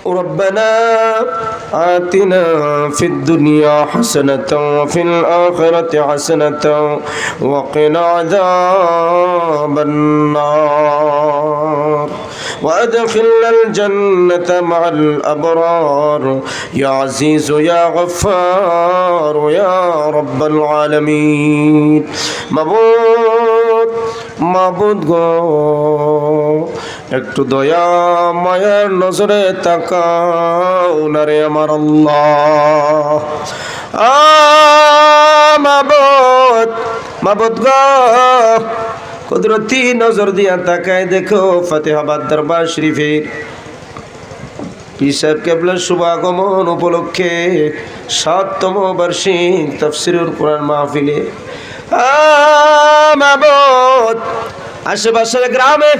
ربنا آتنا في الدنيا حسنة وفي الآخرة حسنة وقنا عذاب النار وأدخلنا الجنة مع الأبرار يا عزيز يا غفار يا رب العالمين মাবুদ গো একটু দয়া মায়ার নজরে তাকাও না রে আমার আল্লাহ। মাবুদ গো কুদরতি নজর দিয়া তাকায় দেখো ফাতিহাবাদ দরবার শরীফের পীর সাহেব কেবলার শুভাগমন উপলক্ষে ৭তম বার্ষিক তাফসীরুল কোরআন মাহফিলে মাবুদ আশেপাশের গ্রামে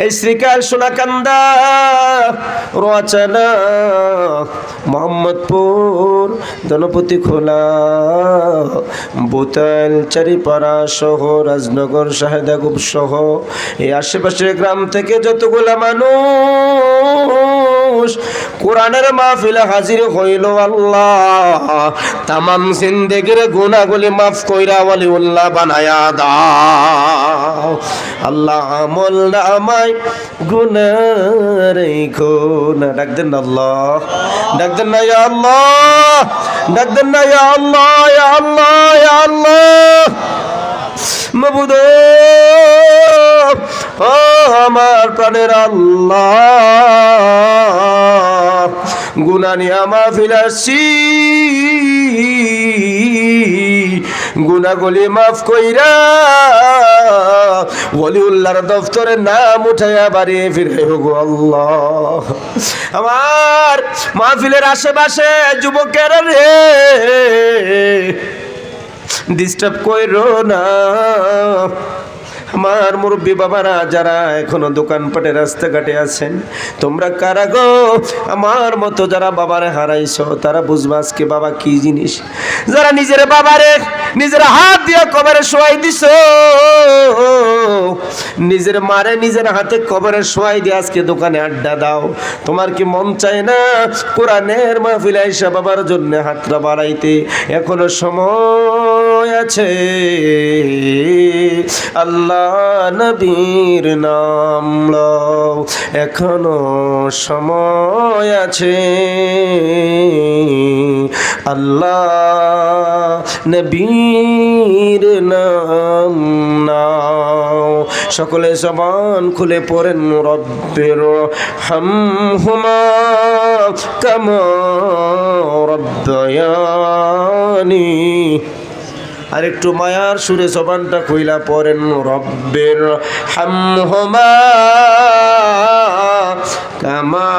এই শ্রীকাল সোনাকান্দা রোয়াচানা মোহাম্মদপুর গণপতি খোলা বোতাল চারিপাড়া সহ রাজনগর শাহেদাগুব সহ এই আশেপাশের গ্রাম থেকে যতগুলা মানুষ কোরআনের মাহফিলে হাজির হইল আল্লাহ তামাম জিন্দেগির গুনাহগুলি মাফ কইরা ওয়ালিউল্লাহ বানায়া দাও আল্লাহ। আমল নামায় গুনার খুনা ডাক দেন আল্লাহ, ডাক দেন না ইয়া আল্লাহ, ডাক দেন না ইয়া আল্লাহ, ইয়া আল্লাহ, ইয়া আল্লাহ। মাবুদ ও আমার প্রাণের আল্লাহ, গুনাহ নিয়ে মাহফিল আসছি, গুনাহগুলি মাফ কইরা ওলিউল্লাহর দফতরে নাম উঠাইয়া বাড়ি ফিরে গো আল্লাহ। আমার মাহফিলের আশেপাশে যুবকের রে ডিস্টার্ব কইরো না। আমার মুরব্বী বাবারা যারা এখনো দোকানপাটে রাস্তাঘাটে আছেন, তোমরা কারা গো আমার মতো যারা বাবারে হারাইছো তারা বুঝবা আজকে বাবা কি জিনিস। যারা নিজের বাবারে নিজের হাত দিয়ে কবরে শোয়াই দিছো, নিজের মারে নিজের হাতে কবরে শোয়াই দিয়ে আজকে দোকানে আড্ডা দাও, তোমার কি মন চায় না কোরআনের মাহফিলে আইসা বাবার জন্য হাতটা বাড়াইতে? এখনো সময় আছে। আল্লাহ নবীর নাম লও, এখনো সময় আছে। আল্লাহ নবীর নাম নাও। সকলে জবান খুলে পড়েন রব্বির হামহুমা কামা রব্বায়ানি। আর একটু মায়ার সুরে জবানটা কইলা পড়েন রব্বির হামহুমা কামা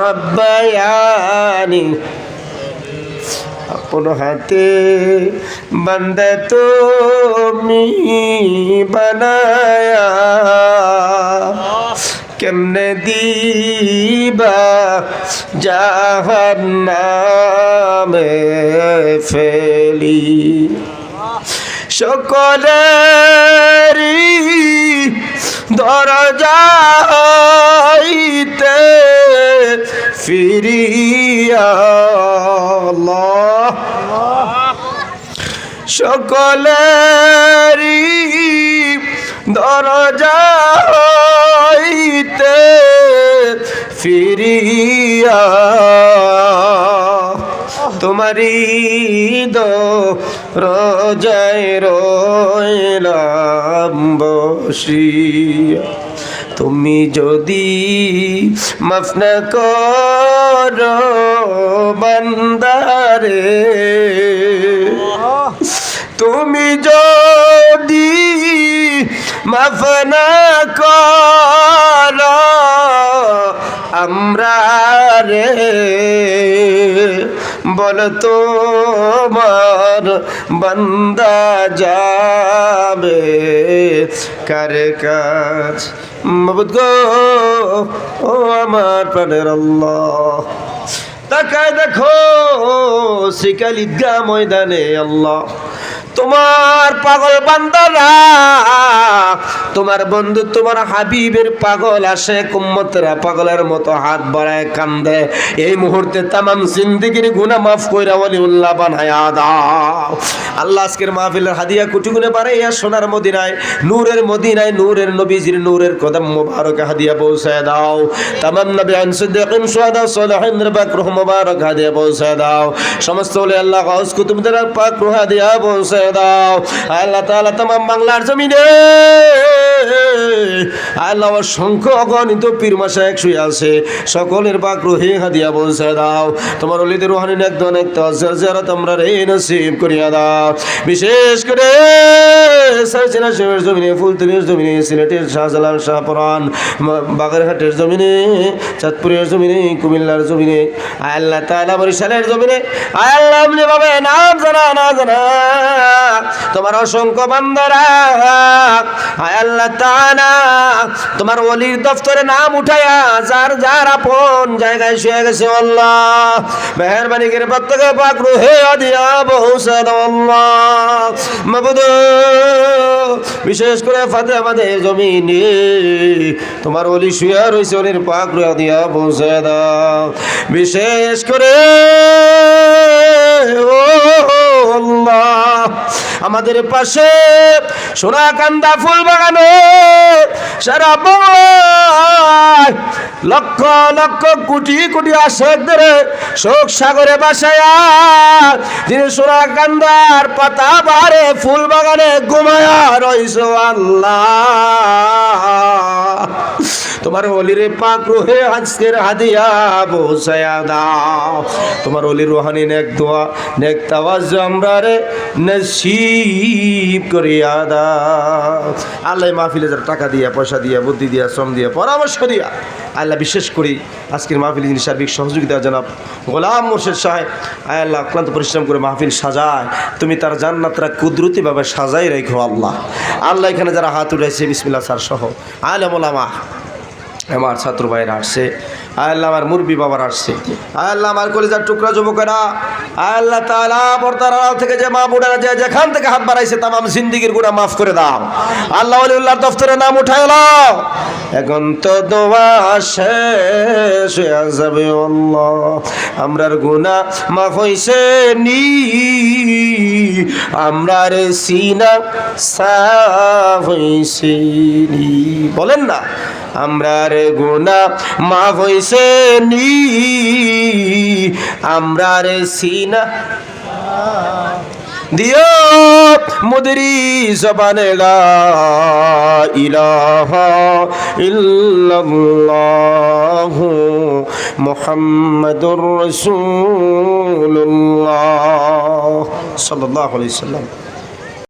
রব্বায়ানি। আপন হাতে বান্দা তুমি বানায়া কেমনে দিবা জাহান্নামে ফেলি। সকলেরই দরজাইতে ফিরিয়া আল্লাহ, সকলেরই দরজাইতে ফিরিয়া তোমারি দরজায় রইলাম বসিয়া। তুমি যদি মাফ না করো বান্দারে, তুমি যদি মাফ না করো আমরা রে, বল তোমার বান্দা যাবে কার কাছ? মাবুদ গো ও আমার প্রাণের আল্লাহ, তাকায় দেখো শ্রীকাল ঈদগাহ ময়দানে আল্লাহ তোমার পাগল বান্দারা তোমার বন্ধু তোমার হাবিবের পাগল আসে উম্মতরা পাগলের মতো হাত বাড়ায় কান্দে এই মুহূর্তে তামাম জিন্দেগির গুনাহ মাফ কইরা ওলিউল্লাহ বানায়া দাও আল্লাহ আজকের মাহফিলের হাদিয়া কোটি গুণে বাড়াইয়া সোনার মদিনায় নূরের নবীজির নূরের কদম মুবারক হাদিয়া পৌঁছায় দাও তামাম নবিয়ান সিদ্দিকিন শুহাদা সালিহিন পাক রূহ মুবারক হাদিয়া পৌঁছায় দাও সমস্ত ওলি আল্লাহ গাউস কুতুবদের পাক রূহ হাদিয়া পৌঁছায় দাও আল্লাহ তাআলা তামাম বাংলার জমিনে আল্লাহ অসংখ্য অগণিত পীর মাশায়েখ শুয়ে আছে সকলের পাক রূহে হাদিয়া পৌঁছায় দাও তোমার ওলিদের রুহানি নেকদন তাওয়াজ্জুহ জিয়ারত আমরা রে নসিব করিয়া দাও বিশেষ করে সারসিনা শহরের জমিনে ফুলতলির জমিনে সিলেটের শাহজালাল শাহপুরান বাগেরহাটের জমিনে চাঁদপুরের জমিনে কুমিল্লার জমিনে আল্লাহ তাআলা বরিশালের জমিনে আল্লাহ আপনি ভাবে নাম জানা না জানা তোমার অসংখ্য বান্দারা আল্লাহ তাআলা তোমার ওলির দফতরে নাম উঠায়া যার যার আপন জায়গায় শুয়ে গেছে আল্লাহ মেহেরবানি করে প্রত্যেকে পাক রূহে হাদিয়া পৌঁছে দাও আল্লাহ মাবুদ বিশেষ করে ফাতেমাদের জমিনে তোমার ওলি শুয়ে রইছে ওলির পাক রূহে হাদিয়া পৌঁছে দাও বিশেষ করে ও আল্লাহ আমাদের পাশে সোনাকান্দা ফুল বাগানে সারা বাংলায় লক্ষ লক্ষ কোটি কোটি আশেকদের শোক সাগরে বাসায়া যিনি সোনাকান্দার পাতা বাহারে ফুল বাগানে ঘুমায়া রইছ আল্লাহ তোমার ওলির পাক রূহে আজকের হাদিয়া পৌঁছায়া দাও তোমার ওলির রুহানি নেক দোয়া নেক তাওয়াজ্জু আমরা রে নসিব করিয়া দাও আল্লাহ মাহফিলে যারা টাকা দিয়া পয়সা দিয়া বুদ্ধি দিয়া শ্রম দিয়া পরামর্শ দিয়া আল্লাহ বিশেষ করি আজকের মাহফিলে যিনি সার্বিক সহযোগিতা জানাব গোলাম মোর্শেদ সাহেব আল্লাহ অক্লান্ত পরিশ্রম করে মাহফিল সাজায় তুমি তার জান্নাতরা কুদরতিভাবে সাজাই রেখো আল্লাহ আল্লাহ এখানে যারা হাত উঠাইছে বিসমিল্লাহ স্যার সহ আলেম ওলামা আমার ছাত্র ভাইরা আসছে আল্লাহ আমার মুরব্বী বাবার আসছে আল্লাহ আমার কলিজার টুকরা যুবকেরা আল্লাহ তাআলা পর্দার আড়াল থেকে যে মা বোনেরা যে যেখান থেকে হাত বাড়াইছে তামাম জিন্দেগির গুনাহ মাফ করে দাও আল্লাহ ওলিউল্লাহর দফতরে নাম উঠায় নাও এখন তো দোয়া শেষ হয়ে যাবে আল্লাহ আমরার গুনাহ মাফ হইছে নি আমরার সিনা সাফ হইছে নি বলেন না আমরার গুনাহ মাফ হইছে নি আমরার সিনা দিও মুদরি জবানে লা ইলাহা ইল্লাল্লাহ মুহাম্মাদুর রাসূলুল্লাহ সাল্লাল্লাহু আলাইহি ওয়াসাল্লাম।